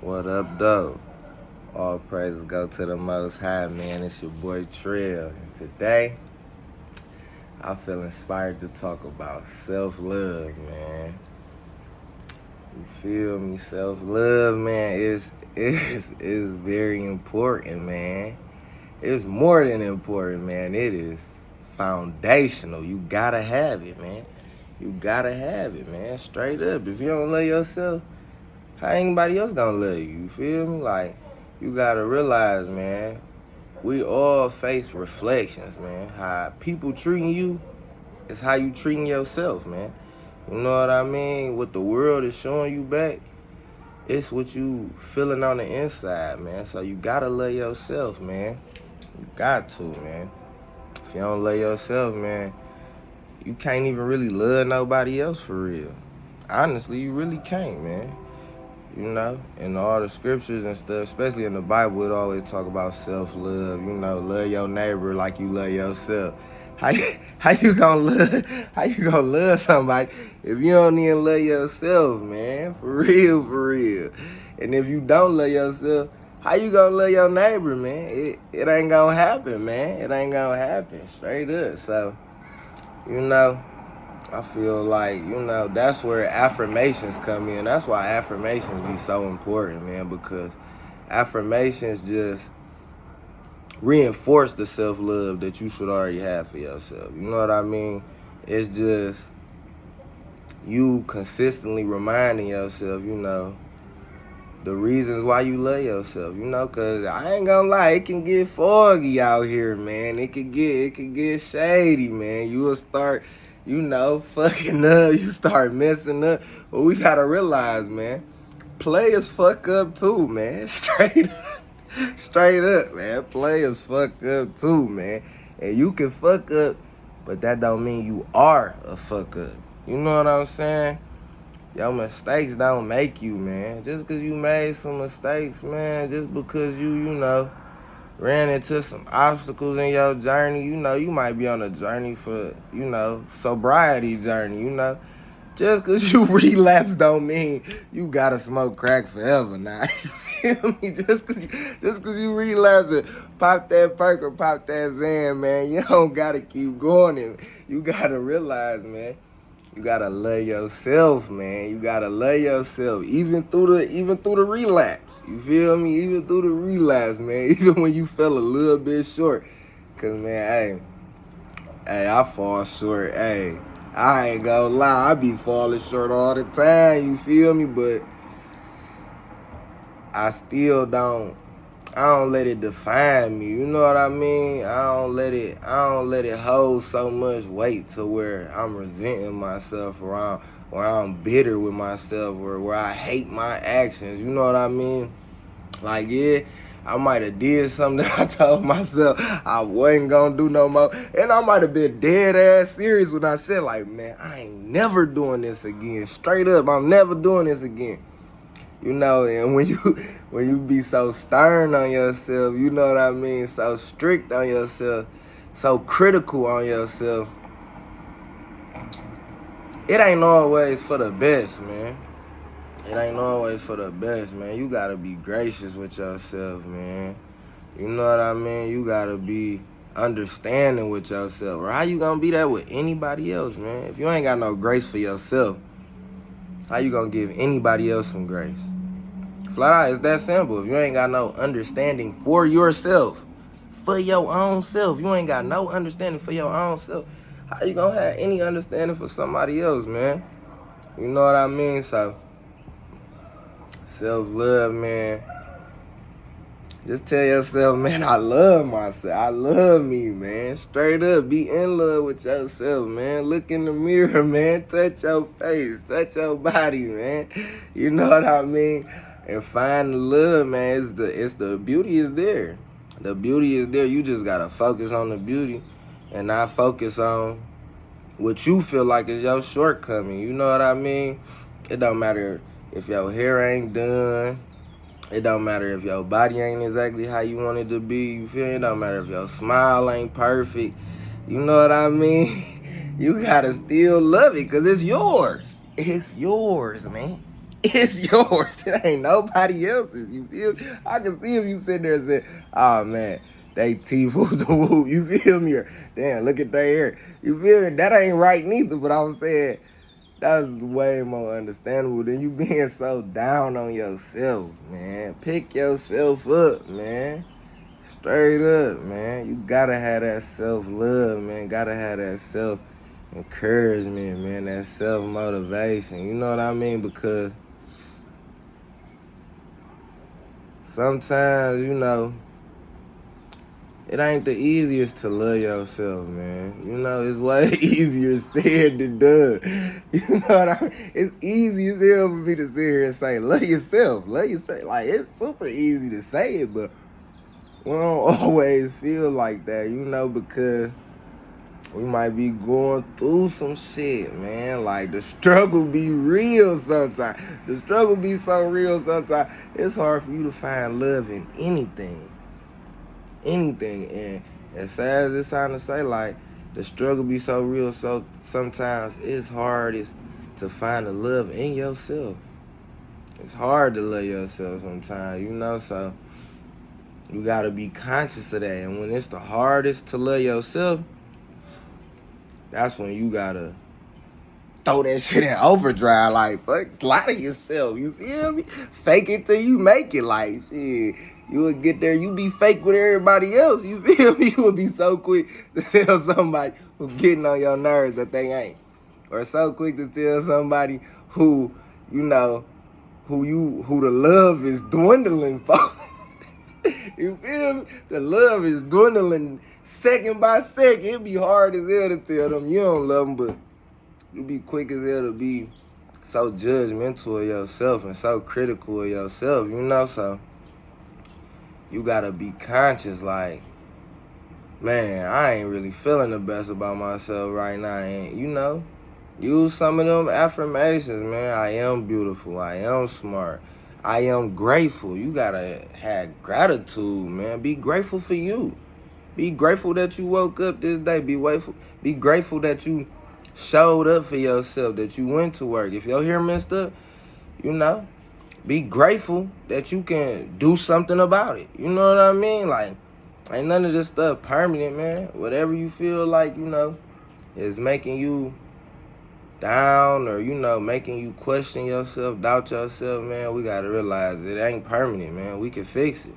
What up, though? All praises go to the Most High, man. It's your boy Trill. And today, I feel inspired to talk about self-love, man. You feel me? Self-love, man, is very important, man. It's more than important, man. It is foundational. You gotta have it, man. You gotta have it, man. Straight up. If you don't love yourself, how anybody else gonna love you? You feel me? Like, you gotta realize, man, we all face reflections, man. How people treating you is how you treating yourself, man. You know what I mean? What the world is showing you back, it's what you feeling on the inside, man. So you gotta love yourself, man. You got to, man. If you don't love yourself, man, you can't even really love nobody else for real. Honestly, you really can't, man. You know, in all the scriptures and stuff, especially in the Bible, it always talk about self-love. You know, love your neighbor like you love yourself. How you gonna love somebody if you don't even love yourself, man? For real, for real. And if you don't love yourself, how you gonna love your neighbor, man? It ain't gonna happen, man. It ain't gonna happen, straight up. So, you know, I feel like, you know, that's where affirmations come in. That's why affirmations be so important, man, because affirmations just reinforce the self-love that you should already have for yourself. You know what I mean? It's just you consistently reminding yourself, you know, the reasons why you love yourself, you know, because I ain't gonna lie, it can get foggy out here, man. It can get shady, man. You will start, you know, fucking up. You start messing up. But we gotta realize, man, players fuck up too, man. Straight up, man. Players fuck up too, man. And you can fuck up, but that don't mean you are a fuck up. You know what I'm saying? Your mistakes don't make you, man. Just because you made some mistakes, man, just because you know, ran into some obstacles in your journey, you know, you might be on a journey for, you know, sobriety journey, you know. Just because you relapse don't mean you gotta smoke crack forever now. You feel me? Just because you relapse and pop that perk or pop that Zan, man, you don't gotta keep going. And you gotta realize, man, you gotta love yourself, man. You gotta love yourself, even through the relapse. You feel me? Even through the relapse, man. Even when you fell a little bit short, cause man, hey, I fall short. Hey, I ain't gonna lie, I be falling short all the time. You feel me? But I don't let it define me. You know what I mean? I don't let it hold so much weight to where I'm resenting myself or I'm bitter with myself or where I hate my actions. You know what I mean? Like, yeah, I might have did something that I told myself I wasn't gonna do no more. And I might have been dead ass serious when I said, like, man, I ain't never doing this again. Straight up, I'm never doing this again. You know, and when you be so stern on yourself, you know what I mean, so strict on yourself, so critical on yourself, it ain't always for the best, man. It ain't always for the best, man. You gotta be gracious with yourself, man. You know what I mean? You gotta be understanding with yourself. Or how you gonna be that with anybody else, man? If you ain't got no grace for yourself, how you gonna give anybody else some grace? Flat out, it's that simple. If you ain't got no understanding for yourself, for your own self, you ain't got no understanding for your own self, how you gonna have any understanding for somebody else, man? You know what I mean? So, self-love, man. Just tell yourself, man, I love myself. I love me, man. Straight up, be in love with yourself, man. Look in the mirror, man. Touch your face. Touch your body, man. You know what I mean? And find the love, man. It's the beauty is there. The beauty is there. You just gotta focus on the beauty and not focus on what you feel like is your shortcoming. You know what I mean? It don't matter if your hair ain't done. It don't matter if your body ain't exactly how you want it to be. You feel me? It don't matter if your smile ain't perfect. You know what I mean? You gotta still love it because it's yours. It's yours, man. It's yours. It ain't nobody else's. You feel me? I can see if you sit there and say, oh man, they teeth whoop the whoop. You feel me? Or, damn, look at their hair. You feel me? That ain't right neither, but I was saying that's way more understandable than you being so down on yourself, man. Pick yourself up, man. Straight up, man. You gotta have that self-love, man. Gotta have that self-encouragement, man. That self-motivation. You know what I mean? Because sometimes, you know, it ain't the easiest to love yourself, man. You know, it's way easier said than done. You know what I mean? It's easy as hell for me to sit here and say, love yourself. Love yourself. Like, it's super easy to say it, but we don't always feel like that, you know, because we might be going through some shit, man. Like, the struggle be real sometimes. The struggle be so real sometimes. It's hard for you to find love in anything. Anything. And as sad as it sounds to say, like, the struggle be so real, so sometimes it's hardest to find the love in yourself. It's hard to love yourself sometimes, you know, so you gotta be conscious of that. And when it's the hardest to love yourself, that's when you gotta throw that shit in overdrive, like, fuck, lie to yourself, you feel me? Fake it till you make it, like, shit. You would get there, you be fake with everybody else, you feel me? You would be so quick to tell somebody who's getting on your nerves that they ain't. Or so quick to tell somebody who, you know, who the love is dwindling for. You feel me? The love is dwindling second by second. It'd be hard as hell to tell them you don't love them, but you be quick as hell to be so judgmental of yourself and so critical of yourself, you know? So you gotta be conscious, like, man, I ain't really feeling the best about myself right now. And, you know, use some of them affirmations, man. I am beautiful. I am smart. I am grateful. You gotta have gratitude, man. Be grateful for you. Be grateful that you woke up this day. Be grateful that you showed up for yourself, that you went to work. If your hair messed up, you know, be grateful that you can do something about it. You know what I mean? Like, ain't none of this stuff permanent, man. Whatever you feel like, you know, is making you down or, you know, making you question yourself, doubt yourself, man, we gotta realize it ain't permanent, man. We can fix it.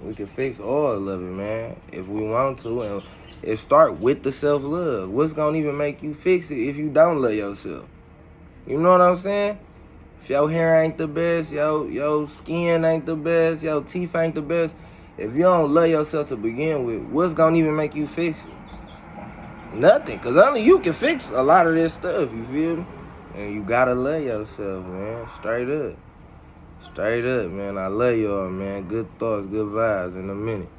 We can fix all of it, man, if we want to. And it start with the self-love. What's gonna even make you fix it if you don't love yourself? You know what I'm saying? If your hair ain't the best, your skin ain't the best, your teeth ain't the best, if you don't love yourself to begin with, what's gonna even make you fix it? Nothing, because only you can fix a lot of this stuff, you feel me? And you gotta love yourself, man, straight up. Straight up, man. I love y'all, man. Good thoughts, good vibes in a minute.